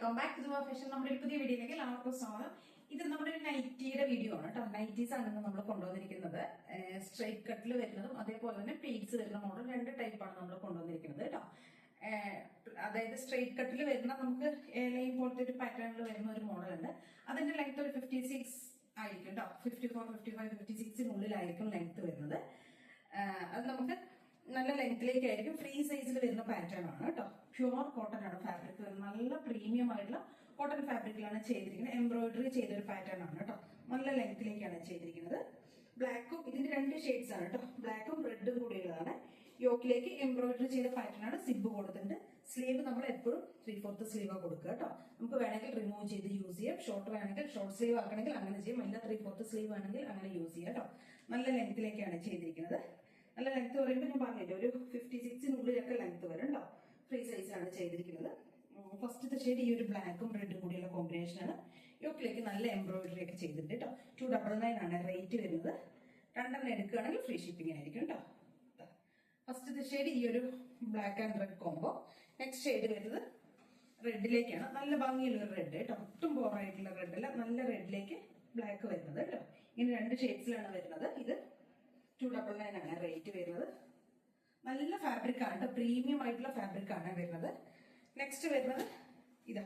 Welcome back to fashion. നമ്മുടെ പുതിയ വീഡിയോയിലേക്ക് എല്ലാവർക്കും സ്വാഗതം. ഇത് നമ്മുടെ ഒരു നൈറ്റിയുടെ വീഡിയോ ആണ് കേട്ടോ. നൈറ്റീസ് ആണ് നമ്മൾ കൊണ്ടുവന്നിരിക്കുന്നത്. സ്ട്രൈറ്റ് കട്ടിൽ വരുന്നതും അതേപോലെ തന്നെ പ്ലീറ്റ്സ് വരുന്ന മോഡൽ രണ്ട് ടൈപ്പാണ് നമ്മൾ കൊണ്ടുവന്നിരിക്കുന്നത് കേട്ടോ. അതായത് സ്ട്രൈറ്റ് കട്ടിൽ വരുന്ന നമുക്ക് ലൈൻ പോലത്തെ ഒരു പാറ്റേണിൽ വരുന്ന ഒരു മോഡൽ ഉണ്ട്. അതിന്റെ ലെങ്ത് ഒരു 56 ആയിരിക്കും കേട്ടോ. 54, 55, 56-നുള്ളിലായിരിക്കും ലെങ്ത് വരുന്നത്. അത് നമുക്ക് നല്ല ലെങ്ത്തിലേക്കായിരിക്കും. ഫ്രീ സൈസിൽ വരുന്ന പാറ്റേൺ ആണ് കേട്ടോ. പ്യുവർ കോട്ടൺ ആണ് ഫാബ്രിക്. നല്ല പ്രീമിയം ആയിട്ടുള്ള കോട്ടൺ ഫാബ്രിക്കിലാണ് ചെയ്തിരിക്കുന്നത്. എംബ്രോയിഡറി ചെയ്തൊരു പാറ്റേൺ ആണ് കേട്ടോ. നല്ല ലെങ്ത്തിലേക്കാണ് ചെയ്തിരിക്കുന്നത്. ബ്ലാക്കും ഇതിന്റെ രണ്ട് ഷെയ്ഡ്സ് ആണ് കേട്ടോ. ബ്ലാക്കും റെഡും കൂടിയുള്ളതാണ്. യോക്കിലേക്ക് എംബ്രോയിഡറി ചെയ്ത പാറ്റേൺ ആണ്. സിബ് കൊടുത്തിട്ടുണ്ട്. സ്ലീവ് നമ്മൾ എപ്പോഴും 3/4 സ്ലീവ് കൊടുക്കുക കേട്ടോ. നമുക്ക് വേണമെങ്കിൽ റിമൂവ് ചെയ്ത് യൂസ് ചെയ്യാം. ഷോർട്ട് വേണമെങ്കിൽ ഷോർട്ട് സ്ലീവ് ആക്കണമെങ്കിൽ അങ്ങനെ ചെയ്യാം. അല്ല 3/4 സ്ലീവ് വേണമെങ്കിൽ അങ്ങനെ യൂസ് ചെയ്യാം കേട്ടോ. നല്ല ലെങ്ത്തിലേക്കാണ് ചെയ്തിരിക്കുന്നത്. നല്ല ലെങ്ത് പറയുമ്പോൾ ഞാൻ പറഞ്ഞില്ലേ, ഒരു 56-നുള്ളിലൊക്കെ ലെങ്ത് വരും കേട്ടോ. ഫ്രീ സൈസാണ് ചെയ്തിരിക്കുന്നത്. ഫസ്റ്റത്തെ ഷെയ്ഡ് ഈ ഒരു ബ്ലാക്കും റെഡും കൂടിയുള്ള കോമ്പിനേഷനാണ്. യോക്കിലേക്ക് നല്ല എംബ്രോയിഡറി ഒക്കെ ചെയ്തിട്ടുണ്ട് കേട്ടോ. 299 ആണ് റേറ്റ് വരുന്നത്. രണ്ടെണ്ണം എടുക്കുകയാണെങ്കിൽ ഫ്രീ ഷിപ്പിംഗ് ആയിരിക്കും കേട്ടോ. ഫസ്റ്റത്തെ ഷെയ്ഡ് ഈ ഒരു black and red combo. Next shade വരുന്നത് റെഡിലേക്കാണ്. നല്ല ഭംഗിയുള്ള ഒരു റെഡ് കേട്ടോ. ഒട്ടും ബോറായിട്ടുള്ള റെഡ് അല്ല, നല്ല റെഡിലേക്ക് ബ്ലാക്ക് വരുന്നത് കേട്ടോ. ഇങ്ങനെ രണ്ട് ഷെയ്ഡ്സിലാണ് വരുന്നത്. ഇത് 299 ആണ് റേറ്റ് വരുന്നത്. നല്ല ഫാബ്രിക് ആണ്, പ്രീമിയം ആയിട്ടുള്ള ഫാബ്രിക് ആണ് വരുന്നത്. നെക്സ്റ്റ് വരുന്നത് ഇതാ,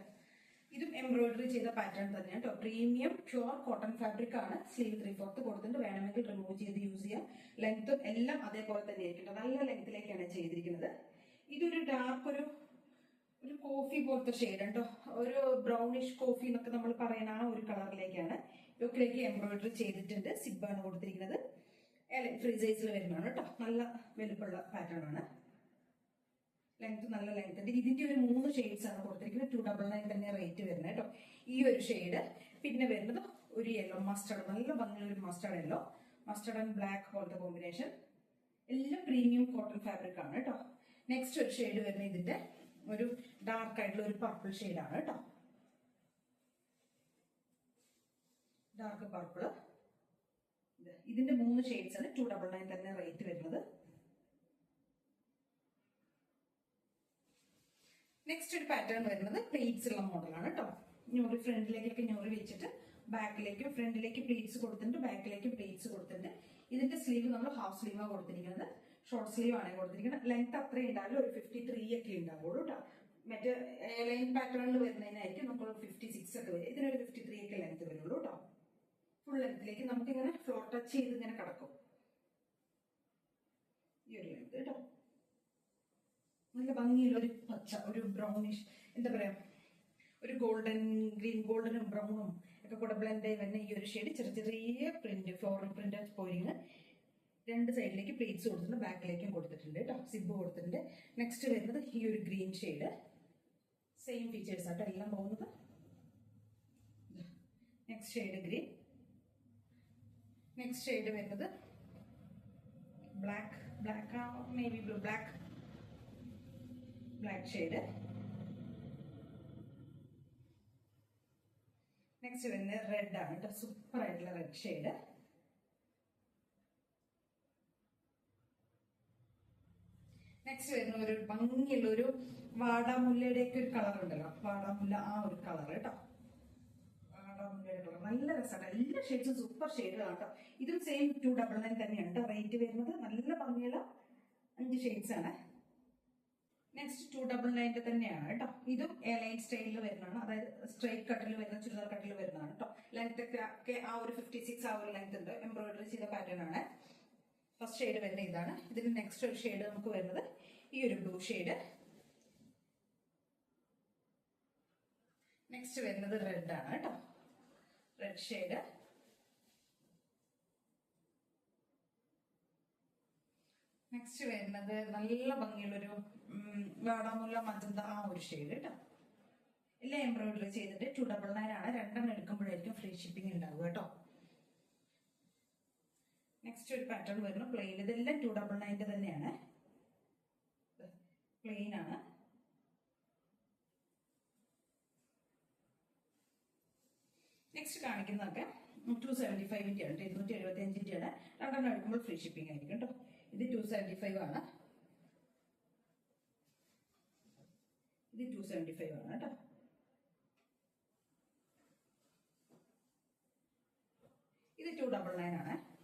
ഇതും എംബ്രോയിഡറി ചെയ്ത പാറ്റേൺ തന്നെയാണ് കേട്ടോ. പ്രീമിയം പ്യുവർ കോട്ടൺ ഫാബ്രിക് ആണ്. സ്ലീവ് 3/4 കൊടുത്തിട്ട് വേണമെങ്കിൽ റിമൂവ് ചെയ്ത് യൂസ് ചെയ്യാം. ലെങ്ത്തും എല്ലാം അതേപോലെ തന്നെ ആയിരിക്കും. നല്ല ലെങ്ത്തിലേക്കാണ് ചെയ്തിരിക്കുന്നത്. ഇതൊരു ഡാർക്ക് ഒരു കോഫി പോലത്തെ ഷെയ്ഡ് കേട്ടോ. ഒരു ബ്രൗണിഷ് കോഫി എന്നൊക്കെ നമ്മൾ പറയുന്ന ആ ഒരു കളറിലേക്കാണ്. യോക്കിലേക്ക് എംബ്രോയിഡറി ചെയ്തിട്ടുണ്ട്. സിബാണ് കൊടുത്തിരിക്കുന്നത്. ഫ്രീ സൈസിൽ വരുന്നതാണ് കേട്ടോ. നല്ല വലുപ്പമുള്ള പാറ്റേൺ ആണ്. ലെങ്ത് നല്ല ലെങ്ത് ഉണ്ട്. ഇതിന്റെ ഒരു 3 ഷെയ്ഡ്സ് ആണ് കൊടുത്തിരിക്കുന്നത്. 299 തന്നെ റേറ്റ് വരുന്നത് കേട്ടോ. ഈ ഒരു ഷെയ്ഡ്, പിന്നെ വരുന്നത് ഒരു യെല്ലോ മസ്റ്റർഡ്, നല്ല ഭംഗിയുള്ള ഒരു mustard yellow, mustard and black പോലത്തെ കോമ്പിനേഷൻ. എല്ലാം പ്രീമിയം കോട്ടൺ ഫാബ്രിക് ആണ് കേട്ടോ. നെക്സ്റ്റ് ഒരു ഷെയ്ഡ് വരുന്നത് ഇതിന്റെ ഒരു ഡാർക്ക് ആയിട്ടുള്ള ഒരു പർപ്പിൾ ഷെയ്ഡാണ് കേട്ടോ. Dark purple. ഇതിന്റെ 3 ഷെയ്ഡ്സ് ആണ്. 299 തന്നെ റേറ്റ് വരുന്നത്. നെക്സ്റ്റ് ഒരു പാറ്റേൺ വരുന്നത് പ്ലീറ്റ്സ് ഉള്ള മോഡലാണ് കേട്ടോ. ഞൊറി ഫ്രണ്ടിലേക്കൊക്കെ ഞൊറി വെച്ചിട്ട് ബാക്കിലേക്കും ഫ്രണ്ടിലേക്ക് പ്ലീറ്റ്സ് കൊടുത്തിട്ടുണ്ട്, ബാക്കിലേക്ക് പ്ലീറ്റ്സ് കൊടുത്തിട്ടുണ്ട്. ഇതിന്റെ സ്ലീവ് നമ്മൾ ഹാഫ് സ്ലീവാണ് കൊടുത്തിരിക്കുന്നത്. ഷോർട്ട് സ്ലീവ് ആണ് കൊടുത്തിരിക്കുന്നത്. ലെങ്ത് അത്രയും ഉണ്ടാവില്ല, ഒരു 53 ഒക്കെ ഉണ്ടാവുള്ളൂ കേട്ടോ. മറ്റേ ലൈൻ പാറ്റേണിൽ വരുന്നതിനായിരിക്കും നമുക്ക് 56 ഒക്കെ വരും. ഇതിനൊരു 53 ഒക്കെ ലെങ്ത് വരുള്ളൂ കേട്ടോ. ഫുൾ ലെങ്ത്തിലേക്ക് നമുക്ക് ഇങ്ങനെ ഫ്ലോർ ടച്ച് ചെയ്ത് ഇങ്ങനെ കിടക്കും. ഈ ഒരു ലെങ്ത് കേട്ടോ. നല്ല ഭംഗിയുള്ള ഒരു പച്ച, ഒരു ബ്രൗണിഷ്, എന്താ പറയാ, ഒരു ഗോൾഡൻ ഗ്രീൻ, ഗോൾഡനും ബ്രൗണും ഒക്കെ കൂടെ ബ്ലെൻഡ് ആയി വരുന്ന ഈ ഒരു ഷെയ്ഡ്. ചെറിയ പ്രിന്റ്, ഫ്ലോറൽ പ്രിന്റ് പോയിരിക്കുന്ന രണ്ട് സൈഡിലേക്ക് പ്ലേറ്റ്സ് കൊടുത്തിട്ടുണ്ട്, ബാക്കിലേക്കും കൊടുത്തിട്ടുണ്ട് കേട്ടോ. സിബ് കൊടുത്തിട്ടുണ്ട്. നെക്സ്റ്റ് വരുന്നത് ഈ ഒരു ഗ്രീൻ ഷെയ്ഡ്. സെയിം ഫീച്ചേഴ്സ് ആട്ടോ എല്ലാം പോകുന്നത്. Next shade green. Next shade വരുന്നത് ബ്ലാക്ക് മേ ബി ബ്ലൂ, ബ്ലാക്ക് ഷെയ്ഡ്. നെക്സ്റ്റ് വരുന്നത് റെഡ് ആണ് കേട്ടോ. സൂപ്പർ ആയിട്ടുള്ള റെഡ് ഷെയ്ഡ്. നെക്സ്റ്റ് വരുന്ന ഒരു ഭംഗിയുള്ള ഒരു വാടാമുല്ലയുടെ ഒക്കെ ഒരു കളർ ഉണ്ടല്ലോ, വാടാമുല്ല, ആ ഒരു കളർ കേട്ടോ. വാടാമുല്ലയുടെ കളർ നല്ല രസമാണ്. എല്ലാ ഷെയ്ഡ്സും സൂപ്പർ ഷെയ്ഡുകളാണ് കേട്ടോ. ഇതും സെയിം 299 തന്നെയാണ് റേറ്റ് വരുന്നത്. നല്ല ഭംഗിയുള്ള 5 ഷെയ്ഡ്സ് ആണ്. നെക്സ്റ്റ് 299 തന്നെയാണ് കേട്ടോ. ഇതും എയർലൈൻ സ്റ്റൈലിൽ വരുന്നതാണ്. അതായത് സ്ട്രൈറ്റ് കട്ടിൽ വരുന്ന, ചുരിദാർ കട്ടിൽ വരുന്നതാണ് കേട്ടോ. ലെങ്ത് ഒക്കെ ആ ഒരു 56 ആ ഒരു ലെങ്ത് ഉണ്ട്. എംബ്രോയിഡറി ചെയ്ത പാറ്റേൺ ആണ്. ഫസ്റ്റ് ഷെയ്ഡ് വരുന്നത് ഇതാണ്. ഇതിന് നെക്സ്റ്റ് ഒരു ഷെയ്ഡ് നമുക്ക് വരുന്നത് ഈ ഒരു ബ്ലൂ ഷെയ്ഡ്. നെക്സ്റ്റ് വരുന്നത് റെഡ് ആണ് കേട്ടോ. Red shade. നെക്സ്റ്റ് വരുന്നത് നല്ല ഭംഗിയുള്ളൊരു വാടാമുല്ല മജന്ത, ആ ഒരു ഷെയ്ഡ് കേട്ടോ. എല്ലാം എംബ്രോയിഡറി ചെയ്തിട്ട് 299 ആണ്. രണ്ടെണ്ണം എടുക്കുമ്പോഴായിരിക്കും ഫ്രീ ഷിപ്പിംഗ് ഉണ്ടാവുക കേട്ടോ. നെക്സ്റ്റ് ഒരു പാറ്റേൺ വരുന്നു പ്ലെയിൻ. ഇതെല്ലാം 299 തന്നെയാണ്. പ്ലെയിൻ ആണ്. നെക്സ്റ്റ് കാണിക്കുന്നതൊക്കെ 275 ആണ്, 275 ആണ്. രണ്ടെണ്ണം എടുക്കുമ്പോൾ ഫ്രീ ഷിപ്പിംഗ് ആയിരിക്കും കേട്ടോ. ഇത് 275 ആണ്. ഇത് 275 ആണ് കേട്ടോ. ഇത് 299 ആണ്.